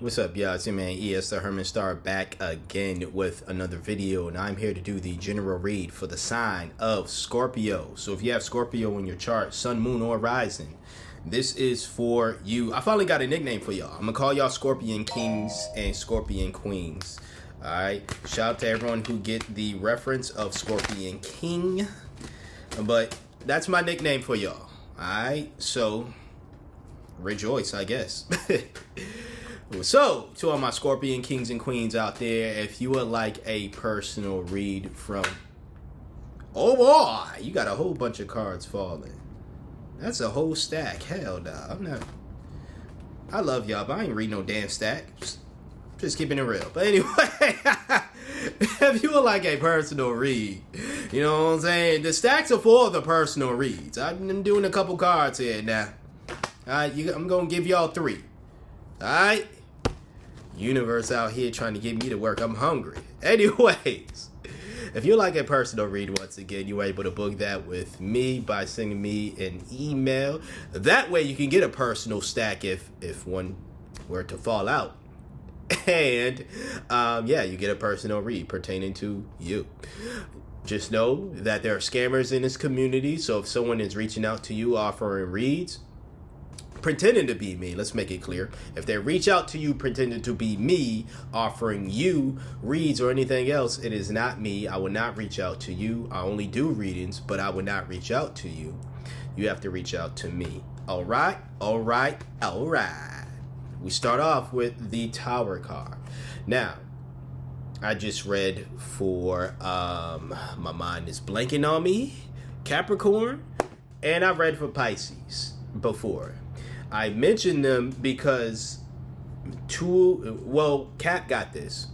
What's up, y'all? It's your man ES the Herman Star back again with another video, and I'm here to do the general read for the sign of Scorpio. So if you have Scorpio in your chart, sun, moon, or rising, this is for you. I finally got a nickname for y'all. I'm gonna call y'all Scorpion Kings and Scorpion Queens. Alright, shout out to everyone who get the reference of Scorpion King, but that's my nickname for y'all. Alright, so rejoice, I guess. So, to all my Scorpion Kings and Queens out there, if you would like a personal read from... Oh boy, you got a whole bunch of cards falling. That's a whole stack. Hell nah, I'm not... I love y'all, but I ain't read no damn stack. Just keeping it real. But anyway, if you would like a personal read, you know what I'm saying? The stacks are for the personal reads. I'm doing a couple cards here now. Alright, I'm going to give y'all 3. Alright? Universe out here trying to get me to work. I'm hungry. Anyways, if you like a personal read, once again, you're able to book that with me by sending me an email. That way you can get a personal stack if one were to fall out. And, yeah, you get a personal read pertaining to you. Just know that there are scammers in this community. So if someone is reaching out to you offering reads, pretending to be me, let's make it clear. If they reach out to you pretending to be me, offering you reads or anything else, it is not me. I will not reach out to you. I only do readings, but I will not reach out to you. You have to reach out to me. All right, all right, all right. We start off with the Tower card. Now, I just read for, my mind is blanking on me, Capricorn, and I read for Pisces before. I mentioned them because Cap got this.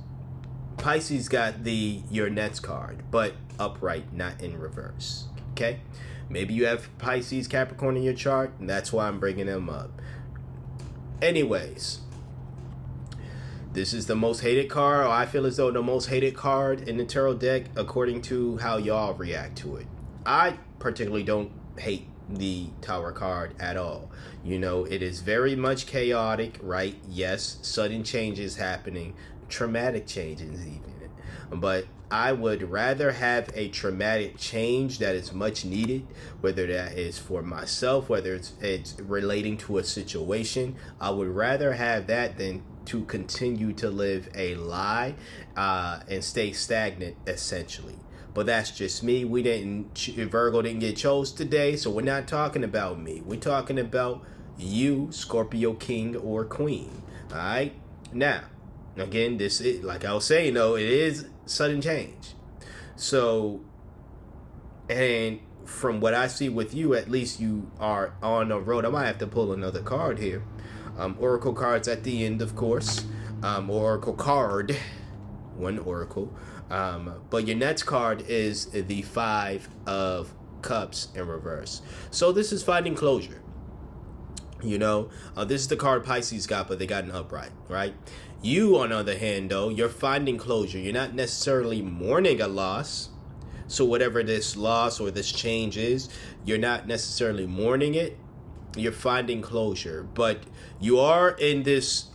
Pisces got the Your Nets card, but upright, not in reverse. Okay? Maybe you have Pisces, Capricorn in your chart, and that's why I'm bringing them up. Anyways, this is the most hated card, or I feel as though the most hated card in the tarot deck, according to how y'all react to it. I particularly don't hate the Tower card at all. You know, it is very much chaotic, right? Yes, sudden changes happening, traumatic changes even. But I would rather have a traumatic change that is much needed, whether that is for myself, whether it's relating to a situation. I would rather have that than to continue to live a lie and stay stagnant, essentially. But that's just me. Virgo didn't get chose today, so we're not talking about me. We're talking about you, Scorpio King or Queen. All right? Now, again, this is, like I was saying, though, it is sudden change. So, and from what I see with you, at least you are on the road. I might have to pull another card here. Oracle cards at the end, of course. Oracle card. One oracle. But your Nets card is the 5 of Cups in reverse. So this is finding closure. You know, this is the card Pisces got, but they got an upright, right? You, on the other hand, though, you're finding closure. You're not necessarily mourning a loss. So whatever this loss or this change is, you're not necessarily mourning it. You're finding closure. But you are in this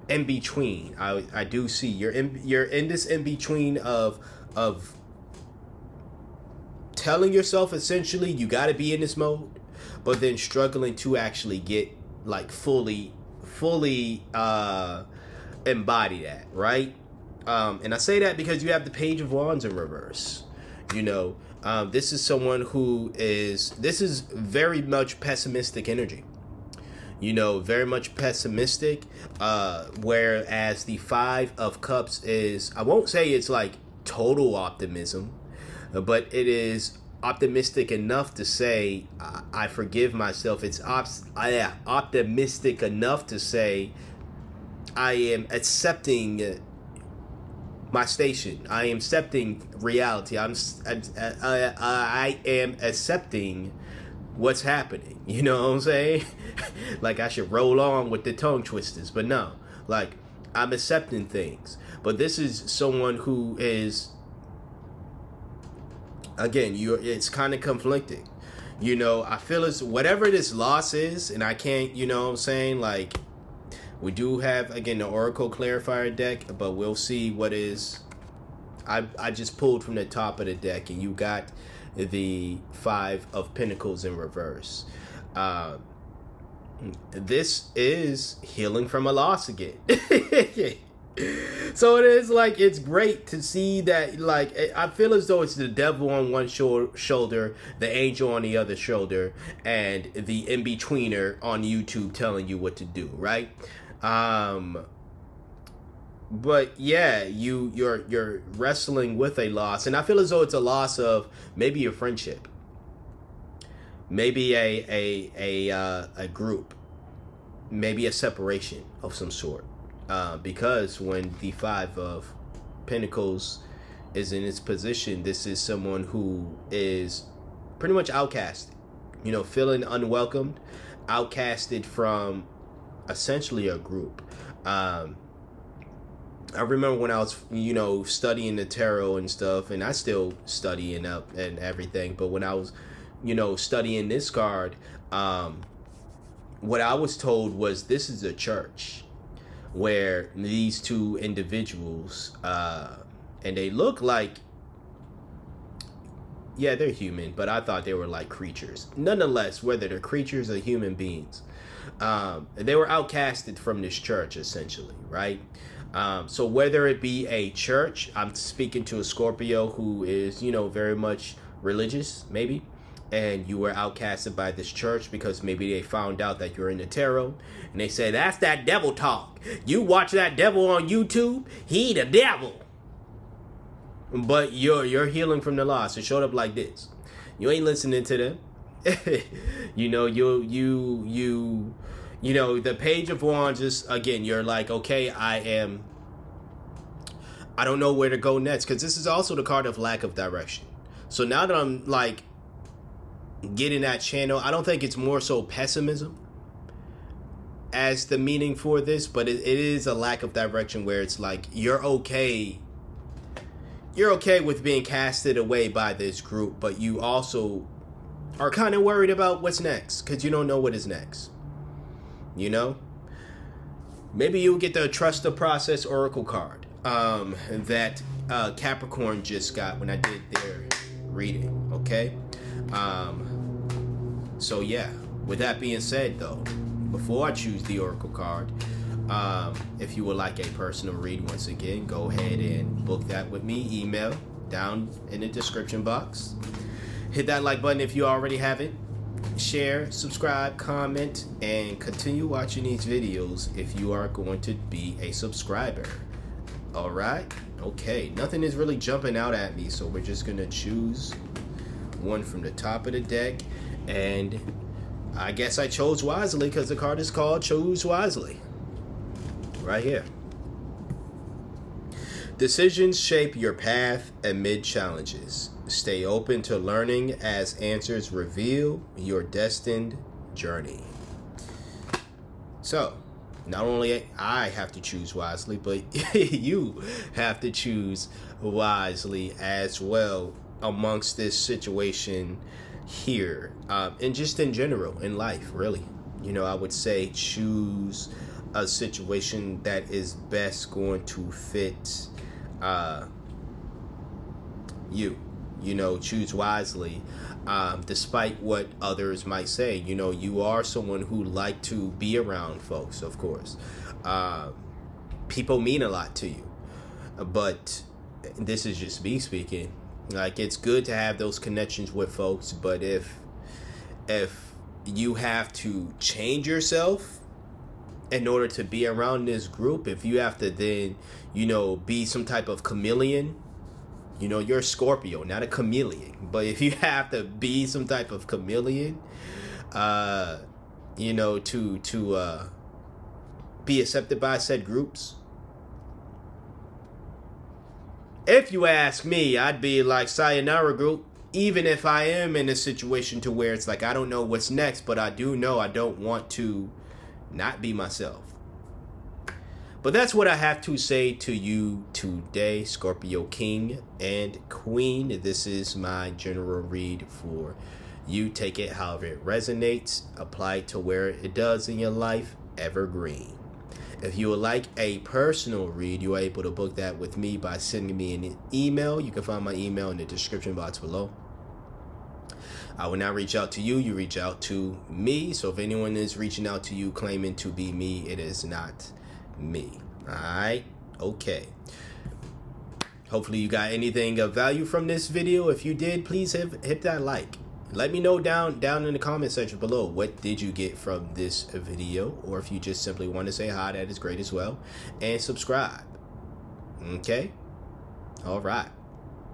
in-between. I do see you're in this in-between of telling yourself essentially you got to be in this mode, but then struggling to actually get like fully embody that, right? And I say that because you have the Page of Wands in reverse. You know, this is someone who this is very much pessimistic energy. You know, very much pessimistic, whereas the 5 of Cups is, I won't say it's like total optimism, but it is optimistic enough to say, I forgive myself. It's optimistic enough to say, I am accepting my station. I am accepting reality. I am accepting what's happening. You know what I'm saying? Like I should roll on with the tongue twisters, but no. Like I'm accepting things. But this is someone who is, again, it's kind of conflicting. You know, I feel as whatever this loss is, and I can't, you know what I'm saying, like We do have, again, the Oracle Clarifier deck, but we'll see what is... I just pulled from the top of the deck, and you got the Five of Pentacles in reverse. This is healing from a loss again. So it is like, it's great to see that, like, I feel as though it's the devil on one shoulder, the angel on the other shoulder, and the in-betweener on YouTube telling you what to do, right? But yeah, you're wrestling with a loss, and I feel as though it's a loss of maybe a friendship, maybe a group, maybe a separation of some sort. Because when the Five of Pentacles is in its position, this is someone who is pretty much outcast, feeling unwelcomed, outcasted from essentially a group. I remember when I was, studying the tarot and stuff, and I still studying up and everything, but when I was, studying this card, what I was told was this is a church where these two individuals, and they look like, yeah, they're human, but I thought they were like creatures. Nonetheless, whether they're creatures or human beings, they were outcasted from this church, essentially, right? So whether it be a church, I'm speaking to a Scorpio who is, very much religious, maybe, and you were outcasted by this church because maybe they found out that you're in the tarot, and they say, that's that devil talk. You watch that devil on YouTube, he the devil. But you're healing from the loss. It showed up like this. You ain't listening to them. The Page of Wands is, again, you're like, okay, I don't know where to go next, because this is also the card of lack of direction. So now that I'm like getting that channel, I don't think it's more so pessimism as the meaning for this, but it is a lack of direction, where it's like you're okay with being casted away by this group, but you also are kind of worried about what's next, because you don't know what is next. Maybe you'll get the Trust the Process Oracle card that Capricorn just got when I did their reading, okay? So yeah, with that being said, though, before I choose the Oracle card, if you would like a personal read, once again, go ahead and book that with me. Email down in the description box. Hit that like button if you already haven't. Share, subscribe, comment, and continue watching these videos if you are going to be a subscriber. All right? Okay, nothing is really jumping out at me, so we're just going to choose one from the top of the deck. And I guess I chose wisely because the card is called Choose Wisely. Right here. Decisions shape your path amid challenges. Stay open to learning as answers reveal your destined journey. So, not only I have to choose wisely, but you have to choose wisely as well amongst this situation here. And just in general, in life, really. I would say choose a situation that is best going to fit you. Choose wisely, despite what others might say. You are someone who like to be around folks, of course. People mean a lot to you, but this is just me speaking. Like, it's good to have those connections with folks, but if you have to change yourself in order to be around this group, if you have to then, be some type of chameleon, you're a Scorpio, not a chameleon. But if you have to be some type of chameleon, to be accepted by said groups, if you ask me, I'd be like, sayonara group. Even if I am in a situation to where it's like, I don't know what's next, but I do know I don't want to not be myself. But that's what I have to say to you today, Scorpio King and Queen. This is my general read for you. Take it however it resonates. Apply it to where it does in your life. Evergreen. If you would like a personal read, you are able to book that with me by sending me an email. You can find my email in the description box below. I will not reach out to you. You reach out to me. So if anyone is reaching out to you claiming to be me, it is not me. All right? Okay. Hopefully you got anything of value from this video. If you did, please hit that like. Let me know down in the comment section below, what did you get from this video? Or if you just simply want to say hi, that is great as well. And subscribe. Okay? All right.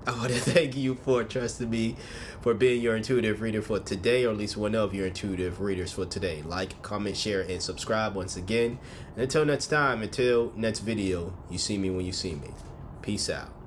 I want to thank you for trusting me, for being your intuitive reader for today, or at least one of your intuitive readers for today. Like, comment, share, and subscribe once again. And until next time, until next video, you see me when you see me. Peace out.